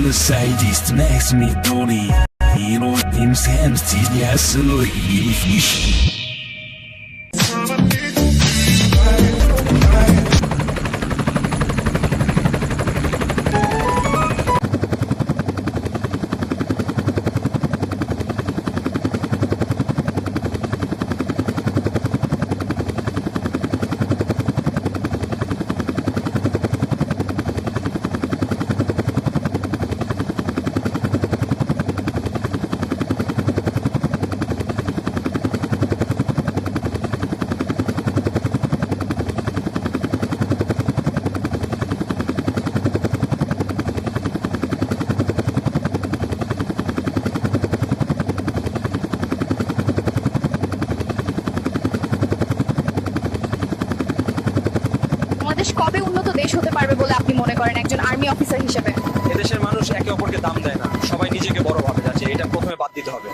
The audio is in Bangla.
the side ist Max mit Tony. Hero im Sam zieht ja so wie Fisch. Bangladesh কবে উন্নত দেশ হতে পারবে বলে আপনি মনে করেন একজন আর্মি অফিসার হিসেবে? এদেশের মানুষ একে অপরকে দাম দেয় না, সবাই নিজেকে বড় ভাবে যাচ্ছে, এটা প্রথমে বাদ দিতে হবে।